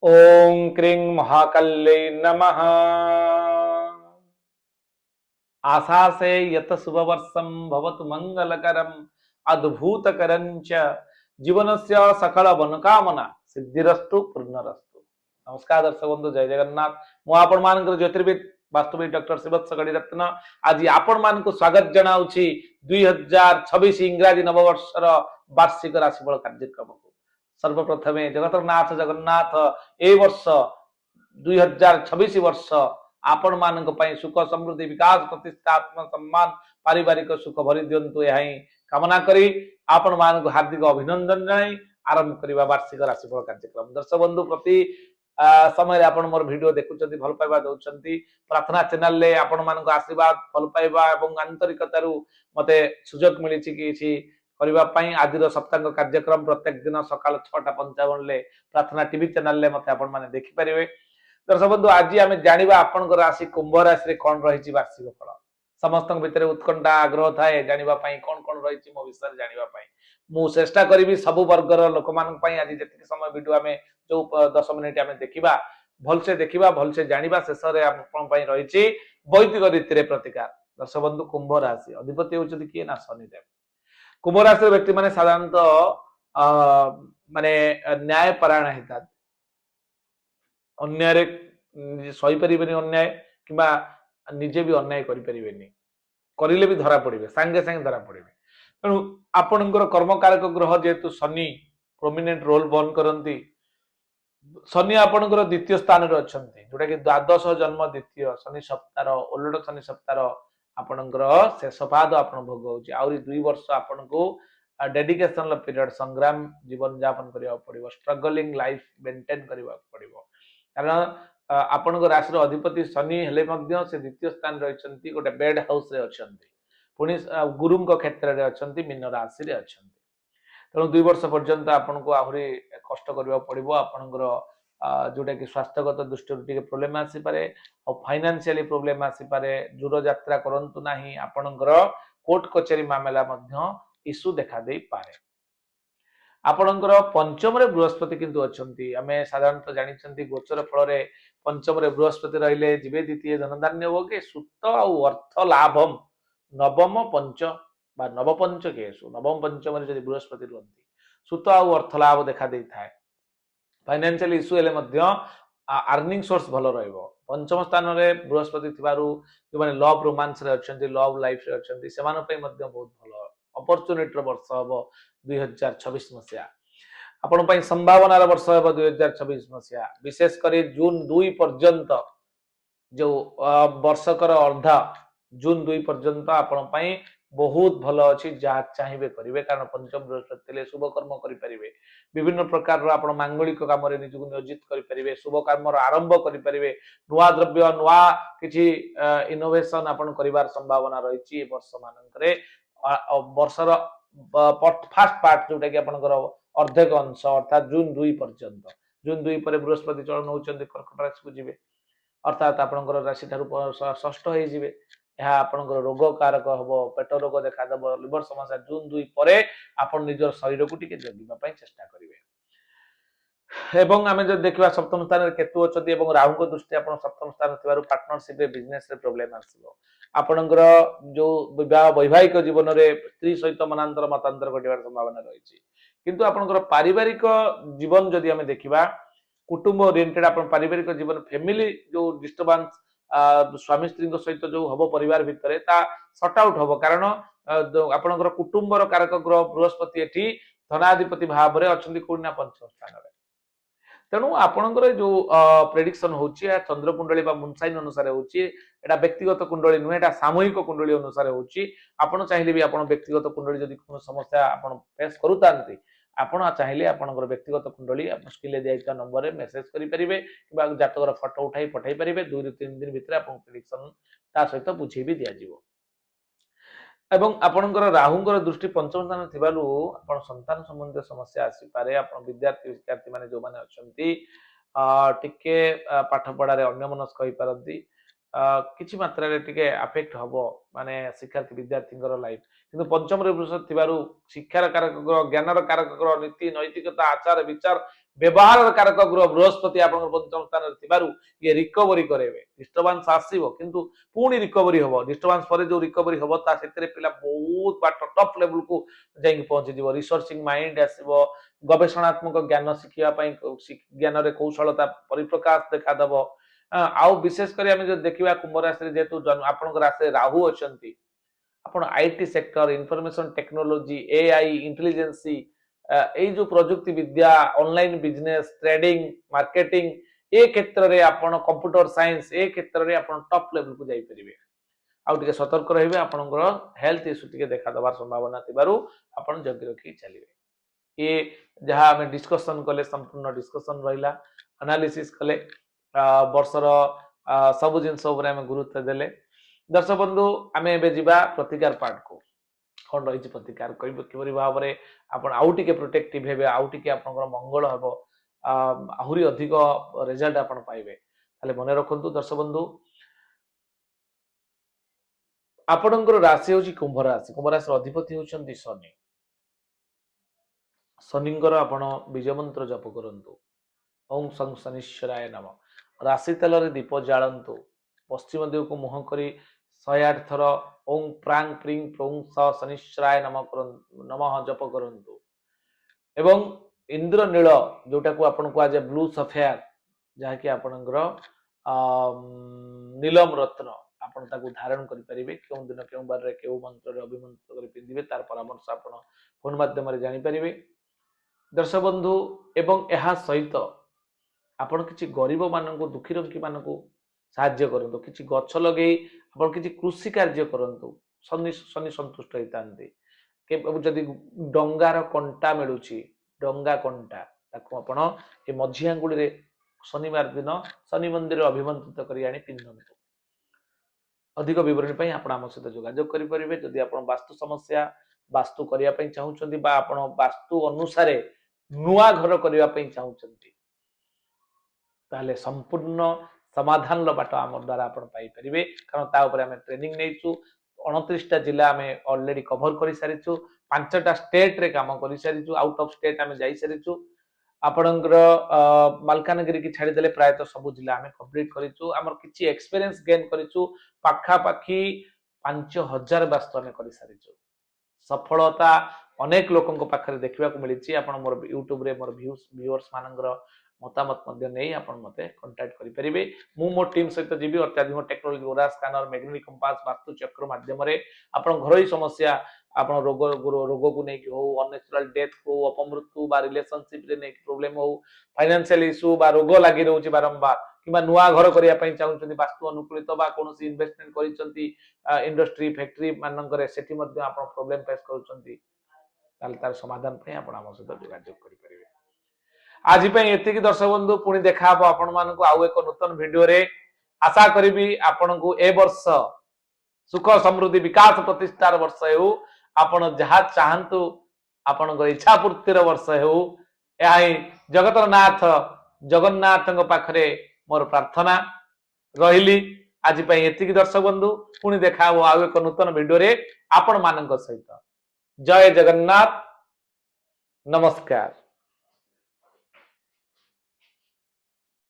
ओम क्रीं महाकल्यै नमः। आशासे यत शुभवर्षं भवतु मंगलकरम अद्भुतकरं च जीवनस्य सकल मनोकामना सिद्धिरस्तु पूर्णरस्तु। नमस्कार दर्शक बंधु, जय जगन्नाथ। मु आपण मानकर ज्योतिर्विद वास्तविक डॉक्टर शिवत्स गणिरत्न आज आपण मानक स्वागत जनाउछि 2026 इंग्राजी नववर्षर वार्षिक राशिफल कार्यक्रम को। सर्वप्रथमे जगतनाथ जगन्नाथ ए वर्ष 2026 वर्ष आपण मानक पई सुख समृद्धि विकास प्रतिष्ठा आत्म सम्मान पारिवारिक सुख भरी दियंतु यह कामना करी आपण मानक हार्दिक अभिनंदन जनाई आरंभ करबा वार्षिक राशिफल कार्यक्रम। दर्शक बंधु प्रति समय आपण मोर वीडियो देखुचंती, भल पाइबा दउचंती, प्रार्थना चैनल ले आपण मानक आशीर्वाद भल पाइबा एवं आंतरिकतारू मते सुजोग मिली छि कि करबा पई आदिर सप्तांग कार्यक्रम प्रत्येक दिन सकाळ 6:55 ले प्रार्थना टीवी चैनल ले मते आपण माने देखि परिबे। दर्शक बंधु आज आम जाना आपण राशि कुंभ राशि कौन रही वार्षिक फल समस्त भितर उत्कंठा आग्रह थाए जानापी कौन कौन रही मो विषय जानापी मु चेष्टा करी सब वर्गर लोक मानी आज जी समय वीडियो आम जो 10 मिनिट आम देखा भलसे देखा भलसे जाना शेष में रही वैदिक रीति प्रतिकार। दर्शक बंधु कुंभ राशि अधिपति होती किए ना शनिदेव। कुंभ राशि व्यक्ति मैंने साधारणतः माने न्यायपरायण होता अन्याय सही पारे अन्याय किंबा निजे भी अन्याय करें भी धरा पड़े सांगे सांगे धरा पड़े। तेणु आपणकर कर्मकारक ग्रह जेहेतु शनि प्रोमिनेंट रोल बहन करती शनि आपणकर द्वितीय स्थान अच्छा जोटा कि द्वादश जन्म द्वितीय शनि सप्ताह ओलट शनि सप्ताह आपणकर शेष पाद आप भोग हो 2 वर्ष आपण को डेडिकेशन पीरियड संग्राम जीवन यापन करने पड़ो स्ट्रगलिंग लाइफ मेंटेन करने पड़ो कारण आपण राशि अधिपति शनि हेले से द्वितीय स्थान रही गोटे बेड हाउस रे अछंती पुणी गुरु क्षेत्र में अच्छा मीन राशि अच्छा तेणु 2 वर्ष पर्यंत आपन को आहरी कष्ट करबा पड़िबो। आपनकर जोटा कि स्वास्थ्यगत दृष्टि प्रोब्लेम आसी पारे और फाइनेंशियली प्रोब्लेम आसी पारे दूर यात्रा करंतु नाही आपनकर कोर्ट कचेरी मामला मध्य इश्यू देखा दे पारे। आपणकर पंचम रे बृहस्पति किंतु अछंती आमे साधारणतः जानिछंती गोचर फल रे पंचम रे बृहस्पति रहिले जीवे द्वितीय धनधान्य होगे सुत और अर्थ लाभम नवम पंच बा नवपंच केसु नवम पंचम रे जदि बृहस्पति रहंती सुत और अर्थ लाभ देखा दे थाए। फाइनेंशियल इश्यू हेले मध्य अर्निंग सोर्स भलो रहइबो। पंचम स्थान रे बृहस्पति थिबारु जो माने लव रोमांस रे अछंती लव लाइफ रे अछंती सेमान पई मध्य बहुत भलो अपॉर्चुनिटी वर्ष हबो 2026 मसिया आपण पई संभावनार वर्ष हबो 2026 मसिया विशेष करी जून 2 पर्यंत जो वर्षकर अर्धा जून 2 पर्यंत आपण पई बहुत भलो अछि जहा चाहिबे करिवे कारण पंचम बृहस्पति शुभ कर्म करि परिबे विभिन्न प्रकार आपण मांगलिक काम रे निजु नियोजित करि परिबे शुभ कर्म आरंभ करि परिबे नुआ द्रव्य नुआ किछि इनोवेशन आपण करिवार संभावना रहिछि वर्ष मानकरे वर्षर फास्ट पार्ट जोटा कि आपनकर अर्धेक अंश अर्थात जून 2 पर्यंत जून 2 पर बृहस्पति चलन होउचंदी कर्कट राशि को जिवे अर्थात आपनकर राशि ठारू षष्ठ होई जिवे यह आपनकर रोग कारक हबो पेट रोग देखा दबो लिवर समस्या जून 2 परे आपन निजर शरीर को टिके जगिबा पई चेष्टा करिवे। एवं आमे जो देखिबा सप्तम स्थान रे केतु अछती एवं राहु को दृष्टि आपन सप्तम स्थान थिबारु पार्टनरशिप रे बिजनेस रे प्रॉब्लम आसीबो। आपनकर जो विवाह वैवाहिक जीवन रे स्त्री सहित मनांतर मतांतर घटिबार संभावना रहिछि किंतु आपनकर पारिवारिक जीवन जदि आमे देखिबा कुटुंब ओरिएंटेड आपन पारिवारिक जीवन फैमिली जो डिस्टर्बेंस स्वामी स्त्री सहित जो हम परिवार भितर सट आउट हम कारण आपनकर कुटुंबर कारक ग्रह बृहस्पति एठी धनाधिपति भाव में अच्छा कोना पंचम स्थान रे तेणु आपनकर जो प्रेडिक्शन होची चंद्र कुंडली बा मुनसाइन अनुसार होची एटा व्यक्तिगत कुंडली नुहे एटा सामूहिक कुंडली अनुसार होची आपण चाहिले भी आपण व्यक्तिगत कुंडली जदि कोनो समस्या आपण फेस करूतांती आपण चाहिले आपनकर व्यक्तिगत कुंडली आपण स्क्रीन दिया नंबर रे मेसेज करि परिबे किबा जातकर फोटो उठाई पठाई परिबे 2 ରୁ 3 दिन भितर आपण प्रेडिक्शन ता सहित बुझी भी दिया जिवो। एवं आपनकर राहुंकर दृष्टि पंचम स्थान थिबालु आपण संतान संबंधी समस्या आसी पारे आपण विद्यार्थी माने जो माने अछंती टिके पाठ पढ़ा रे अन्यमनस्क होई पारंती किछि मात्रा रे टिके अफेक्ट हबो माने शिक्षार्थी विद्यार्थींकर लाइफ किंतु पंचम रे बृहस्पति थिबारु शिक्षार कारक ग्रह ज्ञानर कारक ग्रह नीति नैतिकता आचार विचार व्यवहार कारक ग्रह बृहस्पति आपन पंचम स्थान रे थिबारु ये रिकवरी करेबे डिस्टर्बेंस आसीबो किंतु पुणी रिकवरी हबो डिस्टर्बेंस पर जो रिकवरी हबो ता सेतरे पिला बहुत बाट टॉप लेवल को जाई पहुंची दिबो रिसर्चिंग माइंड आसीबो गवेषणात्मक ज्ञान शिखिया पई ज्ञान रे कौशलता परिप्रकाश देखा दबो आउ विशेष करी हम जो देखिबा कुंभ राशि रे जेतु आपन राशि राहु अछंती आपण IT sector information technology AI intelligence এই जो प्रजुक्ति विद्या ऑनलाइन बिजनेस ट्रेडिंग मार्केटिंग ए क्षेत्र रे आपण कंप्यूटर साइंस ए क्षेत्र रे आपण टॉप लेवल को जाई परिबे आउ टिके सतर्क रहिबे आपनकर हेल्थ इश्यू टिके देखा दबार संभावना थिबारु आपण जगी रखी चलिबे ए जहां हमें डिस्कशन कले संपूर्ण डिस्कशन रहिला एनालिसिस कले वर्षर सब जिंस ऊपर हमें गुरुत्व देले दर्शक बंधु हमें एबे जिबा प्रतिकार पार्ट को कौन रही प्रतिकार किपरि भाव में आप आउ टिके प्रोटेक्टिव हेबे आउ टिके आपनकर मंगल हेबो आहुरी अधिक रिजल्ट आपण पाइबे ताले मने रखंतु दर्शक बंधु आपनकर राशि होची कुंभ राशि अधिपति होचंती शनि शनिंकर आपण बीज मंत्र जप करंतु ओम सं शनिश्चराय नमः राशि तेल रे दीप जालंतु पश्चिम दिग को मुह करी 108 थर ओं प्रांग प्रिंग प्रों स शनिश्चराय नमः जप करंतु एवं इंद्र नील जोटा को आपण को आज ब्लू सफेयर जहा कि आपनकर नीलम रत्न आपण ताको धारण करि परिबे केउ दिन केउ बार रे केउ मंत्र रे अभिमंत्रित करि पिंदिबे तार परामर्श आपण फोन माध्यम रे जानि परिबे दर्शक बंधु एवं एहा सहित आपण किछि गरीब माननको दुखी रंकी माननको साहाय्य करंतु किछि गछ लगे आपण किछि कृषि कार्य करंतु शनि शनि संतुष्ट होइतांती के जदि डंगार कंटा मिलुछि डंगा कंटा ताको आपण ए मझी आंगुली रे शनिवार दिन शनि मंदिर अभिमंत्रित करी आनी पिंधंतु अधिक विवरण पई आपण हम सहित जोगाजोग करि परिबे जदि आपण वास्तु समस्या वास्तु करिया पई चाहुचंती बा आपण वास्तु अनुसार नुआ घर करिया पई चाहुचंती ताले संपूर्ण समाधान बाट आम द्वारा आपण पाई परिबे कारण ता ऊपर हमें ट्रेनिंग नेइछु 29 टा जिला हमें ऑलरेडी कवर करि सारिछु 5 टा स्टेट रे काम करि सारिछु आउट ऑफ स्टेट हमें जाई सारिछु आपणकर मालकानगिरी की छाड़ी देले प्राय तो सब जिला हमें कंप्लीट करिछु हमर किछि एक्सपीरियंस गेन करिछु पाखा पाखी 5000 वास्तु हमें करि सारिछु सफलता अनेक लोकन को पाखरे देखिबा को मिलिछि आपण मोर YouTube रे मोर व्यूअर्स मानकर मतामत मध्य नहीं आपण मते कांटेक्ट करि परिबे मु मो टीम सहित जीवी अत्याधुनिक टेक्नोलॉजी ओरा स्कैनर मैग्नेटिक कंपास वास्तु चक्र माध्यम रे आपण घरोई समस्या आपण रोग को नै हो अननेचुरल डेथ हो अपमृत्यु बा रिलेशनशिप रे नै प्रॉब्लम हो फाइनेंशियल इश्यू बा रोग लागि रहउची बारंबार किबा नुआ घर करिया पई चाहुचंती वास्तु अनुकूलित बा कोनोसी इन्वेस्टमेंट करिसंती इंडस्ट्री फैक्ट्री माननकरे सेठी मध्ये आपण प्रॉब्लम फेस करूचंती ताल तार समाधान पई आपण हम सहित जोगाजोग करि परिबे आज एतिकी दर्शक बंधु पुणी देखा आपण मानक आउ एक नूतन वीडियो रे आशा करी आपण को ए वर्ष सुख समृद्धि विकास प्रतिष्ठार वर्ष हो आपण जहा चाहतु आपण इच्छा पूर्तिर वर्ष हो यही जगतनाथ जगन्नाथ पाखरे मोर प्रार्थना रही आज एतिकी दर्शक बंधु पुणी देखा आउ एक नूतन वीडियो रे आपण मानक सहित जय जगन्नाथ नमस्कार।